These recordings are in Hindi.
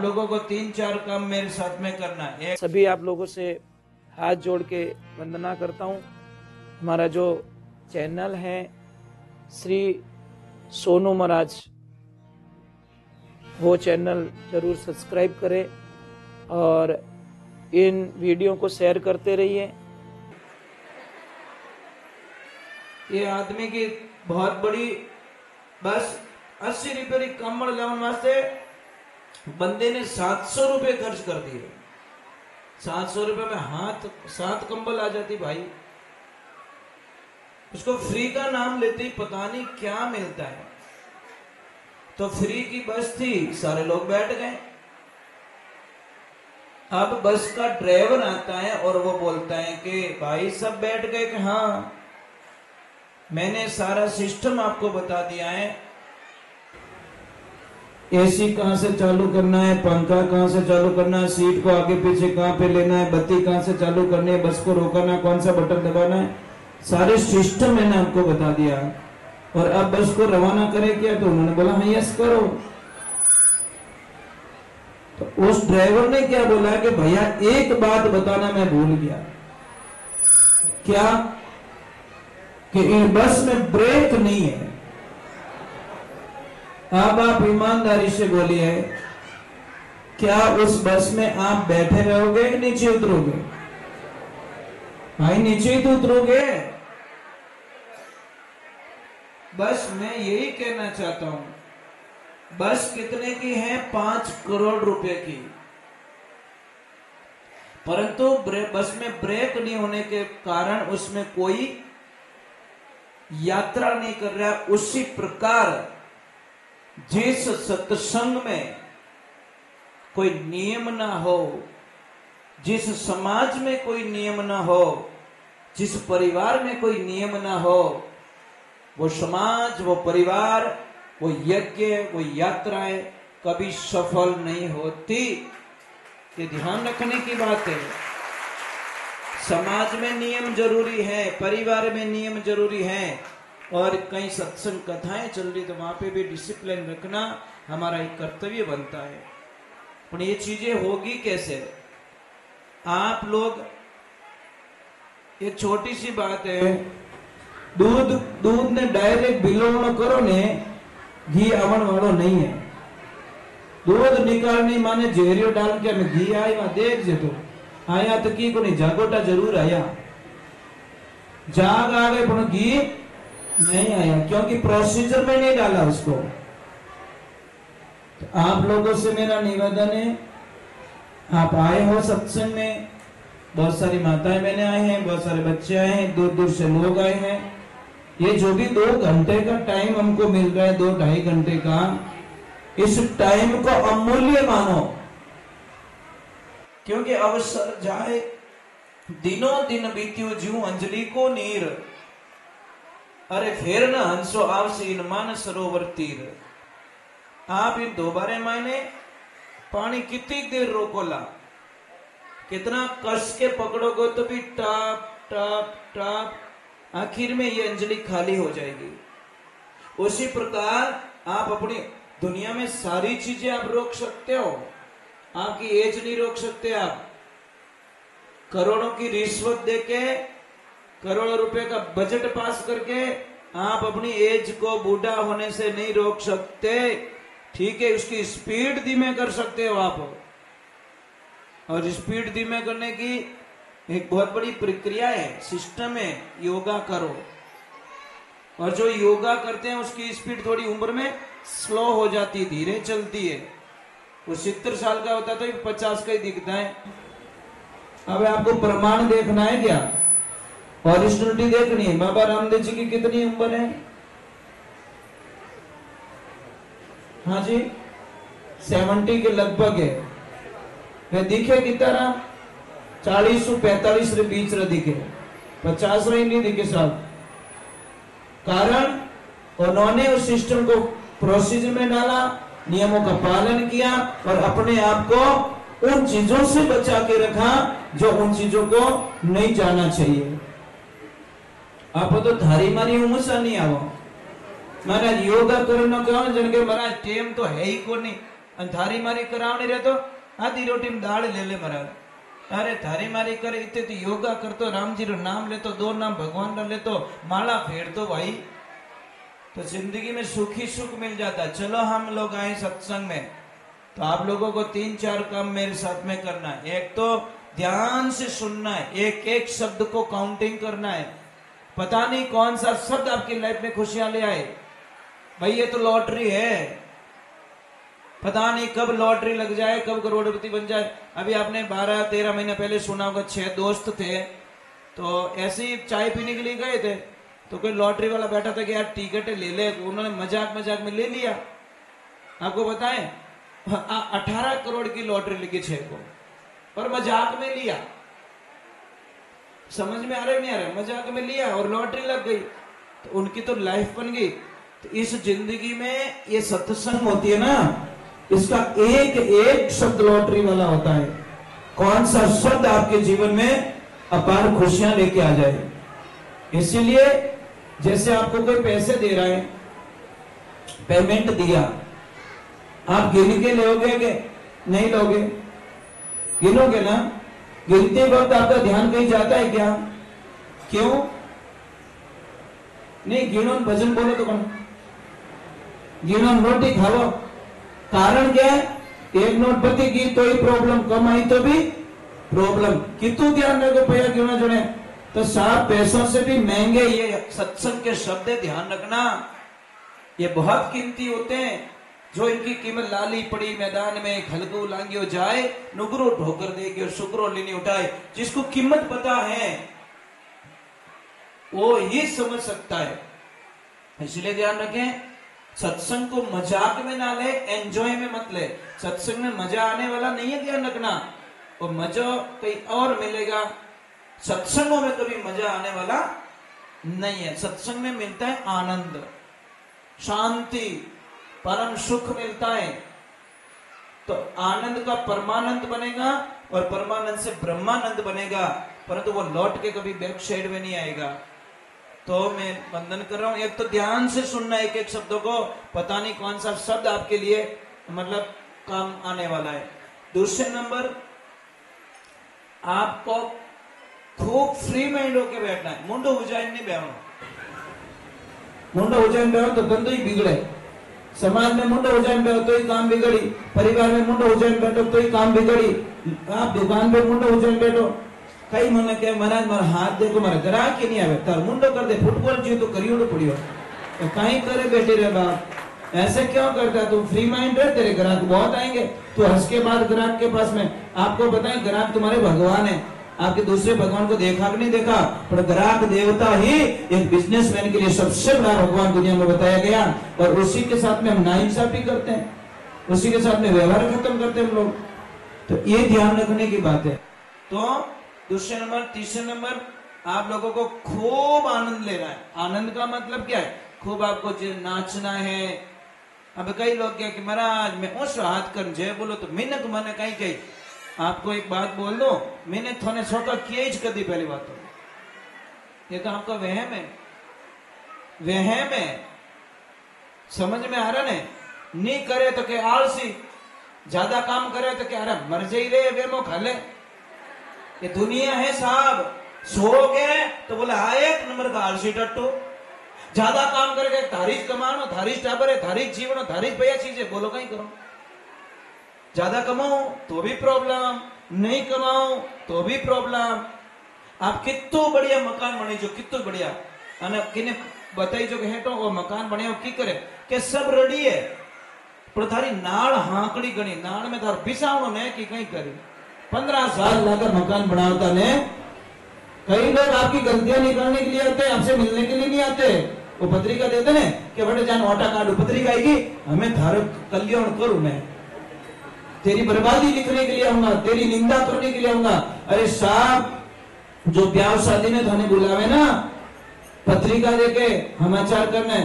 आप लोगों को 3-4 काम मेरे साथ में करना है। सभी आप लोगों से हाथ जोड़ के वंदना करता हूँ। हमारा जो चैनल है श्री सोनू महाराज, वो चैनल जरूर सब्सक्राइब करें और इन वीडियो को शेयर करते रहिए। ये आदमी की बहुत बड़ी, बस 80 रुपये की कम्बल लाने वास्ते बंदे ने 700 रुपये खर्च कर दिए। 700 रुपये में 7 कंबल आ जाती भाई। उसको फ्री का नाम लेते ही पता नहीं क्या मिलता है। तो फ्री की बस थी, सारे लोग बैठ गए। अब बस का ड्राइवर आता है और वो बोलता है कि भाई सब बैठ गए? कि हाँ, मैंने सारा सिस्टम आपको बता दिया है। एसी कहां से चालू करना है, पंखा कहां से चालू करना है, सीट को आगे पीछे कहां पे लेना है, बत्ती कहां से चालू करनी है, बस को रोकना, कौन सा बटन दबाना है, सारे सिस्टम मैंने आपको बता दिया। और अब बस को रवाना करें क्या? तो उन्होंने बोला हाँ यस करो। तो उस ड्राइवर ने क्या बोला कि भैया एक बात बताना मैं भूल गया। क्या? कि इन बस में ब्रेक नहीं है। अब आप ईमानदारी से बोलिए, क्या उस बस में आप बैठे रहोगे कि नीचे उतरोगे? भाई नीचे ही तो उतरोगे। बस मैं यही कहना चाहता हूं, बस कितने की है? 5 करोड़ रुपए की। परंतु बस में ब्रेक नहीं होने के कारण उसमें कोई यात्रा नहीं कर रहा। उसी प्रकार जिस सत्संग में कोई नियम ना हो, जिस समाज में कोई नियम ना हो, जिस परिवार में कोई नियम ना हो, वो समाज, वो परिवार, वो यज्ञ, वो यात्राएं कभी सफल नहीं होती। ये ध्यान रखने की बात है। समाज में नियम जरूरी है, परिवार में नियम जरूरी है, और कई सत्संग कथाएं चल रही तो वहां पे भी डिसिप्लिन रखना हमारा एक कर्तव्य बनता है। पर ये चीजें होगी कैसे? आप लोग, एक छोटी सी बात है, दूध ने डायरेक्ट बिलोवणो करो ने घी आवण वालों नहीं है। दूध निकालनी माने जेरियो डाल के हमें घी आया देख जे तो आया तो की को नहीं, जागोटा जरूर आया, जाग आ गए पर घी नहीं आया, क्योंकि प्रोसीजर में नहीं डाला उसको। तो आप लोगों से मेरा निवेदन है, आप आए हो सत्संग में, बहुत सारी माताएं बहनें आए हैं, बहुत सारे बच्चे आए हैं, दूर दूर से लोग आए हैं। ये जो भी 2 घंटे का टाइम हमको मिल रहा है, 2-2.5 घंटे का, इस टाइम को अमूल्य मानो, क्योंकि अवसर जाए दिनों दिन बीत्यो ज्यों अंजलि को नीर, अरे फिर न हंसो आवसे इन मान सरोवर तीर। आप इन 2 बारे मायने पानी कितनी देर रोकोला, कितना कस के पकड़ोगे तो भी टप टप टप, आखिर में ये अंजलि खाली हो जाएगी। उसी प्रकार आप अपनी दुनिया में सारी चीजें आप रोक सकते हो, आपकी एज नहीं रोक सकते। आप करोड़ों की रिश्वत देके, करोड़ों रुपए का बजट पास करके आप अपनी एज को बूढ़ा होने से नहीं रोक सकते। ठीक है, उसकी स्पीड धीमे कर सकते हो आप, और स्पीड धीमे करने की एक बहुत बड़ी प्रक्रिया है, सिस्टम है, योगा करो। और जो योगा करते हैं उसकी स्पीड थोड़ी उम्र में स्लो हो जाती, धीरे चलती है। वो 70 साल का होता तो 50 का ही दिखता है। अब आपको प्रमाण देखना है क्या? ओरिजिनलिटी देखनी है। बाबा रामदेव जी की कितनी उम्र है? हाँ जी, 70 के लगभग है। वे दिखे कितना? 40-45 रे बीच रे दिखे, 50 रे नहीं दिखे साहब। कारण उन्होंने उस सिस्टम को प्रोसीजर में डाला, नियमों का पालन किया, और अपने आप को उन चीजों से बचा के रखा जो उन चीजों को नहीं जाना चाहिए। आप तो धारी मारी उमसा नहीं आवो। महाराज योगा करनो कहो जन के महाराज टेम तो है ही को नहीं, અને થારી મારી કરાવણી રહેતો આધી રોટી દાળ ले ले महाराज अरे थारी मारी करे इतने तो योगा करतो रामजी रो नाम लेतो दो नाम भगवान का लेतो माला फेर दो भाई तो जिंदगी में सुखी सुख मिल जाता। चलो हम लोग आए सत्संग में तो आप लोगों को 3-4 काम मेरे साथ में करना है। एक तो ध्यान से सुनना है, एक एक शब्द को काउंटिंग करना है। पता नहीं कौन सा शब्द आपकी लाइफ में खुशियां ले आए। भाई ये तो लॉटरी है, पता नहीं कब लॉटरी लग जाए, कब करोड़पति बन जाए। अभी आपने 12-13 महीने पहले सुना होगा 6 दोस्त थे तो ऐसे ही चाय पीने के लिए गए थे तो कोई लॉटरी वाला बैठा था कि यार टिकट ले ले, उन्होंने मजाक मजाक में ले लिया। आपको बताएं 18 करोड़ की लॉटरी लगी 6 को और मजाक में लिया। समझ में आ रहा है नहीं आ रहा, मजाक में लिया और लॉटरी लग गई तो उनकी तो लाइफ बन गई। तो इस जिंदगी में ये सत्संग होती है ना, इसका एक एक शब्द लॉटरी वाला होता है। कौन सा शब्द आपके जीवन में अपार खुशियां लेके आ जाए। इसीलिए जैसे आपको कोई पैसे दे रहा है, पेमेंट दिया, आप गिन के लोगे कि नहीं लोगे? गिनोगे ना। गिनते वक्त आपका ध्यान कहीं जाता है क्या? क्यों नहीं? गिनो भजन बोलो तो कौन गिनो रोटी खाओ। कारण क्या है? एक नोट पति की तो ही प्रॉब्लम, कमाई तो भी प्रॉब्लम। कितु ध्यान रखो पैया गिना जोड़े तो 7 पैसों से भी महंगे ये सत्संग के शब्द है। ध्यान रखना ये बहुत कीमती होते हैं। जो इनकी कीमत लाली पड़ी मैदान में खलगू लांगियो जाए, नुगरो ढोकर देगी और शुक्रो लेनी उठाए। जिसको कीमत पता है वो ही समझ सकता है। इसलिए ध्यान रखें, सत्संग को मजाक में ना ले, एंजॉय में मत ले। सत्संग में मजा आने वाला नहीं है, ध्यान रखना। और मजा कहीं और मिलेगा। सत्संगों में कभी मजा आने वाला नहीं है। सत्संग में मिलता है आनंद, शांति, परम सुख मिलता है। तो आनंद का परमानंद बनेगा और परमानंद से ब्रह्मानंद बनेगा, परंतु वो लौट के कभी बैक साइड में नहीं आएगा। तो मैं वंदन कर रहा हूं। एक तो ध्यान से सुनना एक एक शब्दों को, पता नहीं कौन सा शब्द आपके लिए मतलब काम आने वाला है। दूसरे नंबर, आपको खूब फ्री माइंड होके बैठना है। मुंडो उजाइन नहीं बैठना। मुंडो उजाइन बैठो तो धंधो ही बिगड़े। समाज में मुंडो उजाइन बैठो तो ही काम बिगड़ी। परिवार में मुंडो उजाइन बैठो तो ही काम बिगड़ी। आप दुकान पे मुंडो उजाइन बैठो, कई મને કે महाराज મારા हाथ देखो, मारा ग्राहक ही नहीं आवे, तार मुंडो कर दे। फुटबॉल जीव तो करियोड़ो पड़ियो तो कहीं करे बैठे रहे बाप। ऐसे क्यों करता? तू फ्री माइंड रहे, तेरे ग्राहक बहुत आएंगे। तू हंस के बाद ग्राहक के पास में, आपको बताएं ग्राहक तुम्हारे भगवान है। आपके दूसरे भगवान को देखा कि नहीं देखा, पर ग्राहक देवता ही एक बिजनेसमैन के लिए सबसे बड़ा भगवान दुनिया में बताया गया। और उसी के साथ में हम नाइंसाफी करते हैं, उसी के साथ में व्यवहार खत्म करते हैं हम लोग। तो ये ध्यान रखने की बात है। तो दूसरे नंबर, तीसरे नंबर, आप लोगों को खूब आनंद लेना है। आनंद का मतलब क्या है? खूब आपको नाचना है। अब कई लोग क्या कि महाराज मैं उस हाथ कर जय बोलो तो मैंने मैंने कहीं कही। आपको एक बात बोल दो, मैंने थोने छोटा किया ही कर दी। पहली बात तो ये तो आपका वहम है, वहम है। समझ में आ रहा है? नहीं करे तो क्या आलसी, ज्यादा काम करे तो क्या अरे मर जाई रे वेमो खा ले। ये दुनिया है साहब। सो गए तो बोले हाँ 1 नंबर का आलसी टट्टू। ज्यादा काम करके थारीज कमानो, थारीज टाबर है, थारीज जीवन, थारीज भैया चीजें बोलो कहीं करो। ज्यादा कमाओ तो भी प्रॉब्लम, नहीं कमाओ तो भी प्रॉब्लम। आप कितो बढ़िया मकान बनी जो, कितो बढ़िया अने किने बताई जो के हेठो वो मकान बने की करे के सब रेडी है, पर थारी नाड़ हांकड़ी गणी। नाड़ में थार बिसावनो ने की कहीं करी। 15 साल लगकर मकान बनाता ने। कई लोग आपकी गलतियां निकालने के लिए आते हैं, आपसे मिलने के लिए नहीं आते। वो पत्रिका देते ने कि बेटे जान ओटा काटू, पत्रिका आएगी हमें थारो कल्याण करूं, मैं तेरी बर्बादी लिखने के लिए आऊंगा, तेरी निंदा करने के लिए आऊंगा। अरे साहब जो ब्याह शादी में थाने बुलावे ना पत्रिका देके समाचार करने,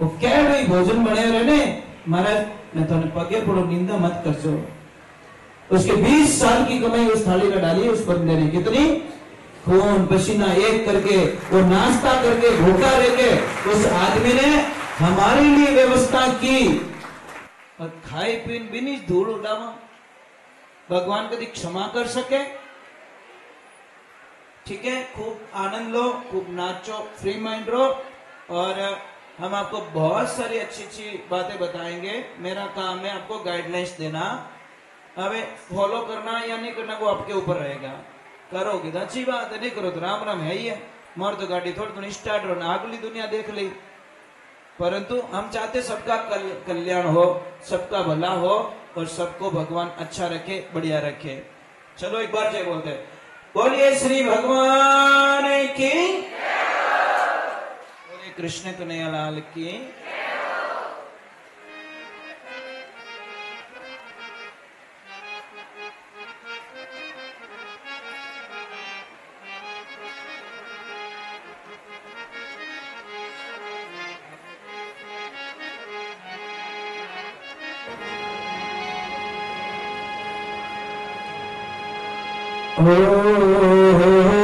वो कह रही भोजन बने रहने, महाराज मैं थाने पगे पड़ो, निंदा मत करजो। उसके 20 साल की कमाई उस थाली में डाली उस बंदे ने। कितनी खून पसीना एक करके, वो नाश्ता करके, भूखा रह के उस आदमी ने हमारे लिए व्यवस्था की। और खाई पीन बिनी धूल उड़ावा भगवान कभी क्षमा कर सके? ठीक है, खूब आनंद लो, खूब नाचो, फ्री माइंड रहो, और हम आपको बहुत सारी अच्छी अच्छी बातें बताएंगे। मेरा काम है आपको गाइडलाइंस देना, हमें फॉलो करना या नहीं करना वो आपके ऊपर रहेगा। करोगे तो अच्छी बात है, नहीं करो तो राम राम है ही है। मोर तो गाड़ी थोड़ी तो स्टार्ट हो ना, अगली दुनिया देख ली। परंतु हम चाहते सबका कल्याण हो, सबका भला हो, और सबको भगवान अच्छा रखे, बढ़िया रखे। चलो एक बार जय बोलते हैं। बोलिए श्री भगवान की, बोलिए कृष्ण कन्हैया लाल की। Oh